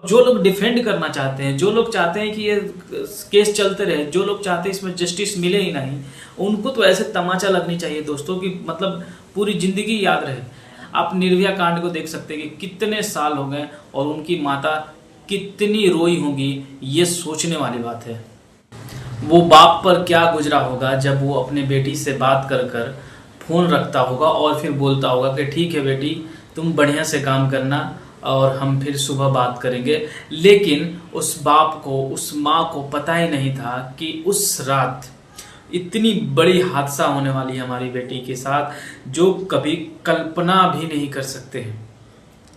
जो लोग डिफेंड करना चाहते हैं, जो लोग चाहते हैं कि ये केस चलते रहे, जो लोग चाहते हैं इसमें जस्टिस मिले ही नहीं, उनको तो ऐसे तमाचा लगनी चाहिए दोस्तों कि मतलब पूरी जिंदगी याद रहे। आप निर्भया कांड को देख सकते हैं कि कितने साल हो गए और उनकी माता कितनी रोई होगी, ये सोचने वाली बात है। वो बाप पर क्या गुजरा होगा जब वो अपने बेटी से बात कर कर फोन रखता होगा और फिर बोलता होगा कि ठीक है बेटी, तुम बढ़िया से काम करना और हम फिर सुबह बात करेंगे। लेकिन उस बाप को, उस माँ को पता ही नहीं था कि उस रात इतनी बड़ी हादसा होने वाली है हमारी बेटी के साथ, जो कभी कल्पना भी नहीं कर सकते हैं।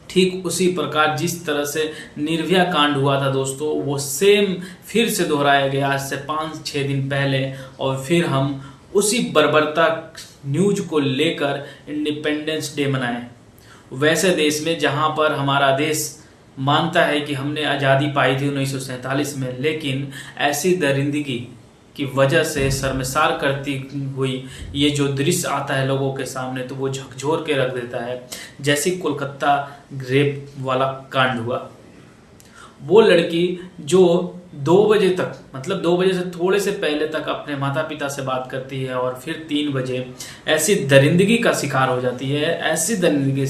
ठीक उसी प्रकार जिस तरह से निर्भया कांड हुआ था दोस्तों, वो सेम फिर से दोहराया गया आज से 5-6 दिन पहले, और फिर हम उसी बर्बरता न्यूज को लेकर इंडिपेंडेंस डे मनाएं। वैसे देश में जहां पर हमारा देश मानता है कि हमने आज़ादी पाई थी 1947 में, लेकिन ऐसी दरिंदगी की वजह से शर्मसार करती हुई ये जो दृश्य आता है लोगों के सामने, तो वो झकझोर के रख देता है। जैसी कोलकाता रेप वाला कांड हुआ, वो लड़की जो 2 बजे तक, मतलब 2 बजे से थोड़े से पहले तक अपने माता पिता से बात करती है और फिर 3 बजे ऐसी दरिंदगी का शिकार हो जाती है, ऐसी दरिंदगी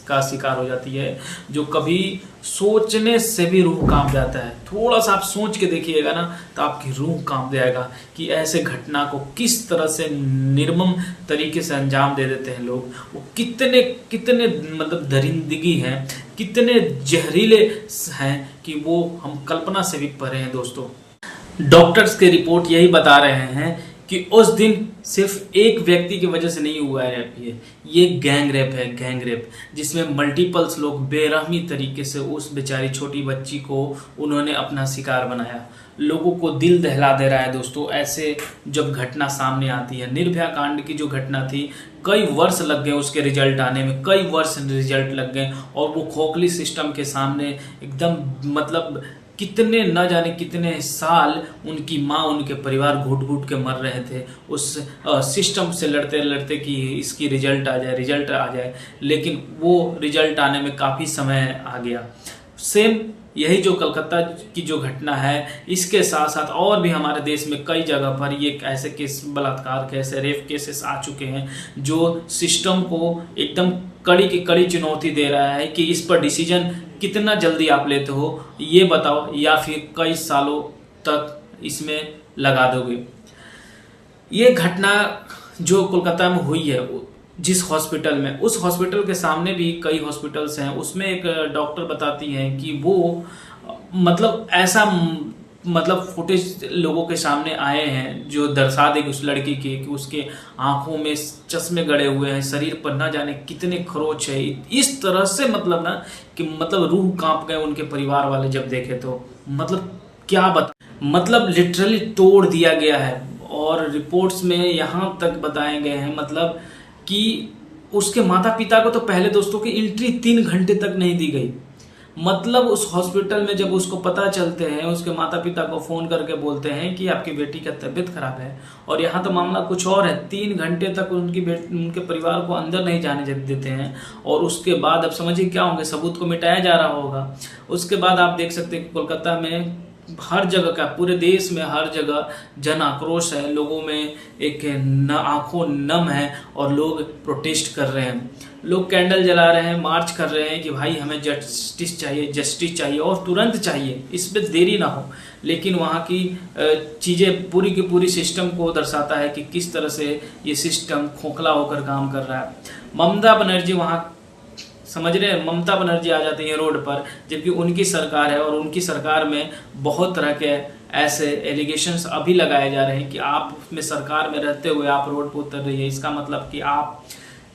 का शिकार हो जाती है जो कभी सोचने से भी रूह कांप जाता है। थोड़ा सा आप सोच के देखिएगा ना तो आपकी रूह कांप जाएगा कि ऐसे घटना को किस तरह से निर्मम तरीके से अंजाम दे देते हैं लोग। वो कितने कितने मतलब दरिंदगी हैं, कितने जहरीले हैं कि वो हम कल्पना से भी परे हैं दोस्तों। डॉक्टर्स के रिपोर्ट यही बता रहे हैं कि उस दिन सिर्फ एक व्यक्ति की वजह से नहीं हुआ है रेप, ये गैंग रेप है, गैंग रेप, जिसमें मल्टीपल्स लोग बेरहमी तरीके से उस बेचारी छोटी बच्ची को उन्होंने अपना शिकार बनाया। लोगों को दिल दहला दे रहा है दोस्तों ऐसे जब घटना सामने आती है। निर्भया कांड की जो घटना थी, कई वर्ष लग गए उसके रिजल्ट आने में, कई वर्ष रिजल्ट लग गए, और वो खोखली सिस्टम के सामने एकदम मतलब कितने न जाने कितने साल उनकी माँ, उनके परिवार घुट घुट के मर रहे थे उस सिस्टम से लड़ते लड़ते कि इसकी रिजल्ट आ जाए, रिजल्ट आ जाए। लेकिन वो रिजल्ट आने में काफ़ी समय आ गया। सेम यही जो कलकत्ता की जो घटना है, इसके साथ साथ और भी हमारे देश में कई जगह पर ये ऐसे केस, बलात्कार के ऐसे रेप केसेस आ चुके हैं जो सिस्टम को एकदम कड़ी की कड़ी चुनौती दे रहा है कि इस पर डिसीजन कितना जल्दी आप लेते हो ये बताओ, या फिर कई सालों तक इसमें लगा दोगे। ये घटना जो कोलकाता में हुई है जिस हॉस्पिटल में, उस हॉस्पिटल के सामने भी कई हॉस्पिटल्स हैं, उसमें एक डॉक्टर बताती हैं कि वो मतलब ऐसा मतलब फुटेज लोगों के सामने आए हैं जो दर्शा देगी उस लड़की के कि उसके आंखों में चश्मे गड़े हुए हैं, शरीर पर ना जाने कितने खरोच है। इस तरह से मतलब ना कि मतलब रूह कांप गए उनके परिवार वाले जब देखे तो मतलब क्या मतलब लिटरली तोड़ दिया गया है। और रिपोर्ट्स में यहाँ तक बताए गए हैं मतलब कि उसके माता पिता को तो पहले दोस्तों की एंट्री 3 घंटे तक नहीं दी गई। मतलब उस हॉस्पिटल में जब उसको पता चलते हैं, उसके माता पिता को फोन करके बोलते हैं कि आपकी बेटी का तबीयत खराब है, और यहाँ तो मामला कुछ और है। 3 घंटे तक उनके परिवार को अंदर नहीं जाने देते हैं, और उसके बाद अब समझिए क्या होंगे, सबूत को मिटाया जा रहा होगा। उसके बाद आप देख सकते हैं कि कोलकाता में हर जगह का, पूरे देश में हर जगह जन आक्रोश है, लोगों में एक आंखों नम है और लोग प्रोटेस्ट कर रहे हैं, लोग कैंडल जला रहे हैं, मार्च कर रहे हैं कि भाई हमें जस्टिस चाहिए, जस्टिस चाहिए और तुरंत चाहिए, इस पे देरी ना हो। लेकिन वहाँ की चीज़ें पूरी की पूरी सिस्टम को दर्शाता है कि किस तरह से ये सिस्टम खोखला होकर काम कर रहा है। ममता बनर्जी वहाँ, समझ रहे हैं, ममता बनर्जी आ जाती है रोड पर, जबकि उनकी सरकार है और उनकी सरकार में बहुत तरह के ऐसे एलिगेशंस अभी लगाए जा रहे हैं कि आप में सरकार में रहते हुए आप रोड पर उतर रही है, इसका मतलब कि आप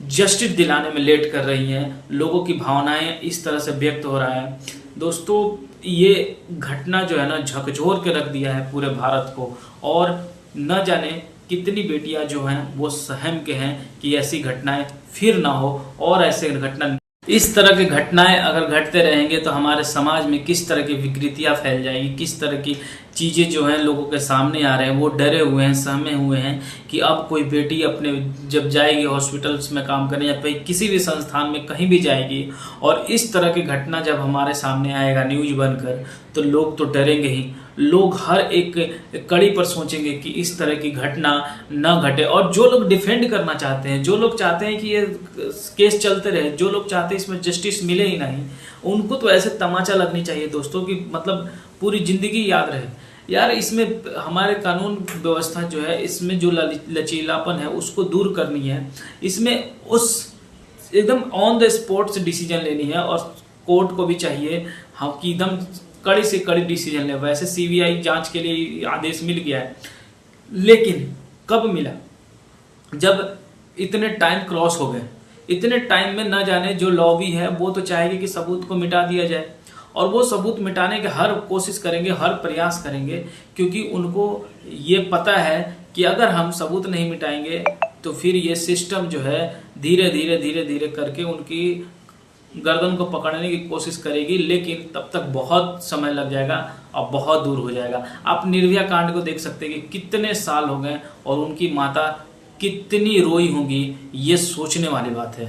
जस्टिस दिलाने में लेट कर रही हैं, लोगों की भावनाएं इस तरह से व्यक्त हो रहा है। दोस्तों ये घटना जो है ना झकझोर के रख दिया है पूरे भारत को, और न जाने कितनी बेटियां जो हैं वो सहम के हैं कि ऐसी घटनाएं फिर ना हो, और ऐसे घटना, इस तरह की घटनाएं अगर घटते रहेंगे तो हमारे समाज में किस तरह की विकृतियां फैल जाएगी, किस तरह की चीज़ें जो हैं लोगों के सामने आ रहे हैं, वो डरे हुए हैं, सहमे हुए हैं कि अब कोई बेटी अपने जब जाएगी हॉस्पिटल्स में काम करने या फिर किसी भी संस्थान में कहीं भी जाएगी और इस तरह की घटना जब हमारे सामने आएगा न्यूज बनकर, तो लोग तो डरेंगे ही। लोग हर एक कड़ी पर सोचेंगे कि इस तरह की घटना न घटे। और जो लोग डिफेंड करना चाहते हैं, जो लोग चाहते हैं कि ये केस चलते रहे, जो लोग चाहते हैं इसमें जस्टिस मिले ही नहीं, उनको तो ऐसे तमाचा लगनी चाहिए दोस्तों कि मतलब पूरी जिंदगी याद रहे। यार इसमें हमारे कानून व्यवस्था जो है, इसमें जो लचीलापन है उसको दूर करनी है। इसमें उस एकदम ऑन द स्पॉट से डिसीजन लेनी है और कोर्ट को भी चाहिए हम कि एकदम कड़ी से कड़ी डिसीजन ले। वैसे सीबीआई जांच के लिए आदेश मिल गया है, लेकिन कब मिला? जब इतने टाइम क्रॉस हो गए। इतने टाइम में न जाने जो लॉबी है वो तो चाहेगी कि सबूत को मिटा दिया जाए, और वो सबूत मिटाने के हर कोशिश करेंगे, हर प्रयास करेंगे, क्योंकि उनको ये पता है कि अगर हम सबूत नहीं मिटाएंगे तो फिर ये सिस्टम जो है धीरे धीरे धीरे धीरे करके उनकी गर्दन को पकड़ने की कोशिश करेगी। लेकिन तब तक बहुत समय लग जाएगा और बहुत दूर हो जाएगा। आप निर्भया कांड को देख सकते हैं कि कितने साल हो गए और उनकी माता कितनी रोई होंगी, ये सोचने वाली बात है।